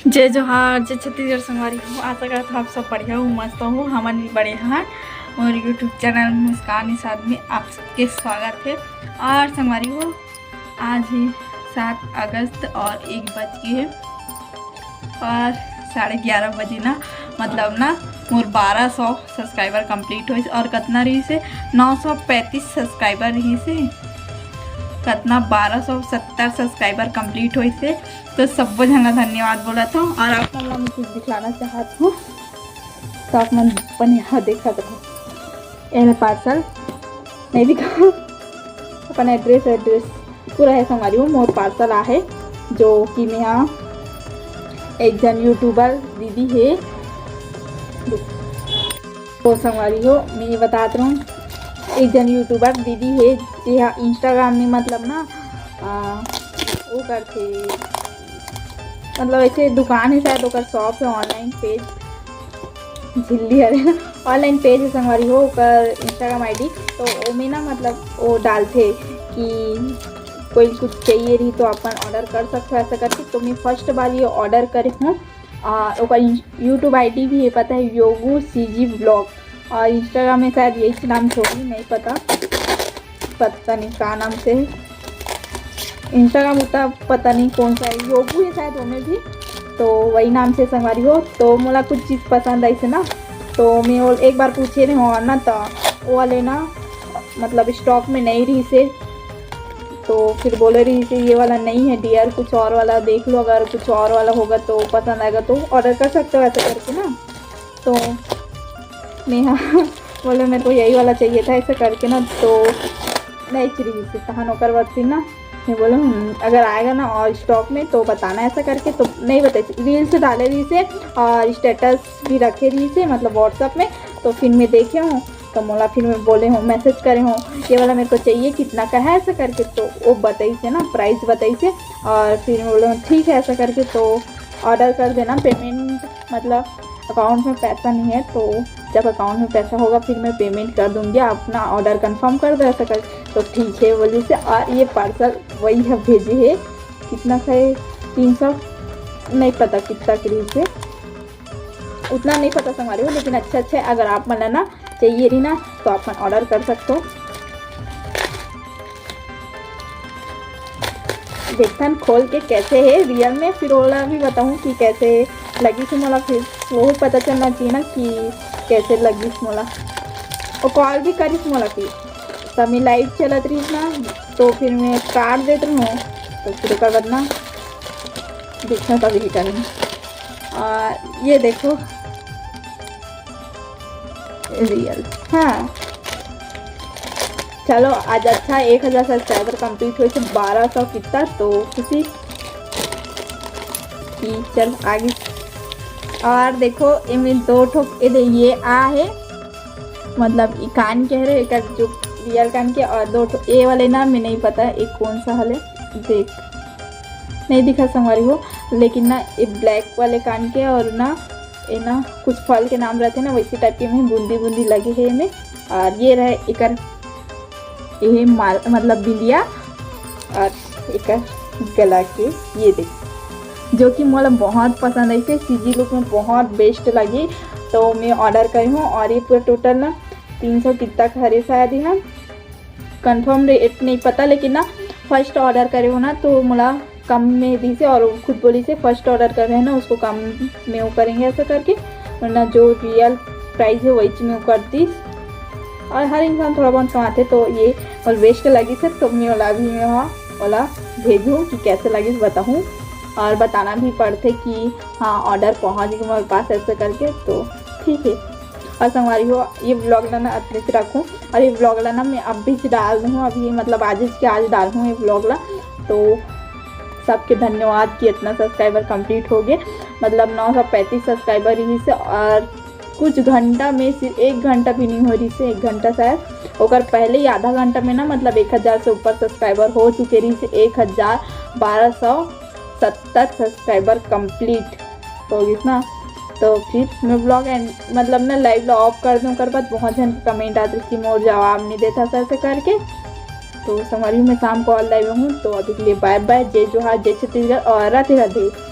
जय जोहार, जय छत्तीसगढ़ संगवारी हो। आशा करता हूँ आप सब बढ़िया हो, मस्त हो। हमन भी बढ़िया हैं और यूट्यूब चैनल मुस्कान निषाद में आप सबके स्वागत है। और संगवारी हो, आज ही 7 अगस्त और 1 बज गए है और 11:30 बजे ना मतलब ना मोर 1200 सब्सक्राइबर कंप्लीट हुई और कितना रही से 935 सब्सक्राइबर रही से कितना 1270 सब्सक्राइबर कंप्लीट हुई से। तो सब जन धन्यवाद बोला था और आप मन मैं कुछ दिखलाना चाहत हूँ तो आप मन अपन यहाँ देख सकते हो। ये पार्सल नहीं दिखा अपन एड्रेस पूरा है संगवारी हो। मोर पार्सल आहे जो कि मैं यहाँ एक जन यूट्यूबर दीदी है वो संगवारी हो मैं बताते रहूँ। एक जन यूट्यूबर दीदी है जी हाँ इंस्टाग्राम में मतलब ना वो करते मतलब ऐसे दुकान है शायद ओकर शॉप है ऑनलाइन पेज झिल्ली अरे ना ऑनलाइन पेज है संगवारी हो ओकर इंस्टाग्राम आईडी। तो वो में ना मतलब वो डालते कि कोई कुछ चाहिए रही तो अपन ऑर्डर कर सकते हो ऐसा करके। तो मैं फर्स्ट बार ये ऑर्डर करे हूँ। ओकर यूट्यूब आईडी भी है पता है योगू सीजी ब्लॉग और इंस्टाग्राम में शायद यही नाम छोड़ी नहीं पता नहीं क्या नाम से है इंस्टाग्राम उतना पता नहीं कौन सा है योगू है शायद उनमें भी तो वही नाम से संगवारी हो। तो मोला कुछ चीज़ पसंद आई से ना तो मैं वो एक बार पूछे रहे हो ना तो वो वाले ना मतलब स्टॉक में नहीं रही से तो फिर बोले रही से ये वाला नहीं है डियर कुछ और वाला देख लो अगर कुछ और वाला होगा तो पसंद आएगा तो ऑर्डर कर सकते हो ऐसा करके ना। तो मैं हाँ बोले मेरे को यही वाला चाहिए था ऐसा करके ना तो नहीं चाहिए से तहन होकर बच्ची ना मैं बोले अगर आएगा ना और स्टॉक में तो बताना ऐसा करके। तो नहीं बताई रील्स डाले रही से और स्टेटस भी रखे रही से मतलब व्हाट्सअप में। तो फिर मैं देखे हूँ तो मोला फिर मैं बोले हूँ मैसेज करे हूँ ये वाला मेरे को चाहिए कितना का है ऐसा करके। तो वो बताई से ना प्राइस बताई से और फिर मैं बोले ठीक है ऐसा करके तो ऑर्डर कर देना। पेमेंट मतलब अकाउंट में पैसा नहीं है तो जब अकाउंट में पैसा होगा फिर मैं पेमेंट कर दूँगी अपना ऑर्डर कंफर्म कर दो ऐसा कर। तो ठीक है बोली से और ये पार्सल वही है भेजे है कितना का है 300 नहीं पता कितना करीब से उतना नहीं पता संगवारी हो लेकिन अच्छा है। अगर आप मन ना चाहिए रही ना तो आप ऑर्डर कर सकते हो। देखता खोल के कैसे है रियल में फिर वाला भी बताऊँ कि कैसे लगी थी मोला फिर वो पता चलना चाहिए ना कि कैसे लगी मोला। और कॉल भी करी मोला फिर तब मैं लाइव चलत रही ना तो फिर मैं काट देती हूँ तो फिर उसके बाद ना देखना तभी रिटर्न। और ये देखो रियल हाँ चलो आज अच्छा 1000 सब्सक्राइबर कंप्लीट हुए थे 1200 कितना तो खुशी की चल आगे। और देखो इनमें 2 ठोक ये आ है मतलब कान कह रहे एक जो रियल कान के और 2 ठोक ए वाले ना मैं नहीं पता एक कौन सा हल है देख नहीं दिखा संगवारी हो लेकिन ना ये ब्लैक वाले कान के और ना ये ना कुछ फल के नाम रहते ना वैसे टाइप के में बूंदी बूंदी लगे है इनमें। और ये रहे एक ये मतलब बिंदिया और एक गला के ये देख जो कि मोला बहुत पसंद आई थे सीजी लुक में बहुत बेस्ट लगी तो मैं ऑर्डर करी हूँ। और ये पूरा टोटल ना 300 कितना का हरे शायद है कंफर्म रेट नहीं पता लेकिन ना फर्स्ट ऑर्डर करे हो ना तो मोला कम में दी से और खुद बोली से फर्स्ट ऑर्डर कर रहे हैं ना उसको कम में वो करेंगे ऐसा करके वरना जो रियल प्राइस है वही में वो कर दी। और हर इंसान थोड़ा बहुत कमाते तो ये और बेस्ट लगी सर तो मैं वाला भी मैं वहाँ वाला भेजूँ कि कैसे लगी बताऊँ और बताना भी पड़ते कि हाँ ऑर्डर पहुँच गया मेरे पास ऐसा करके। तो ठीक है और संगवारी हो ये ब्लॉग ना अपने से रखूँ और ये ब्लॉग ना मैं अभी से डाल दूँ अभी मतलब आज के आज डाल दूँ ये ब्लॉग ला। तो सबके धन्यवाद कि इतना सब्सक्राइबर कंप्लीट हो गए मतलब 935 सब्सक्राइबर ही से। और कुछ घंटा में सिर्फ 1 घंटा भी नहीं हो रही से 1 घंटा शायद और पहले ही आधा घंटा में ना मतलब 1000 से ऊपर सब्सक्राइबर हो चुके रही से 1270 सब्सक्राइबर कंप्लीट हो गई ना। तो फिर मैं ब्लॉग एंड मतलब ना लाइव ऑफ कर दूँ कर बाद बहुत जन कमेंट आते कि मोर जवाब नहीं देता सर से करके। तो संगवारी मैं शाम को ऑल लाइव हूँ तो अभी के लिए बाय बाय जय जोहार जय छत्तीसगढ़ और राधे राधे।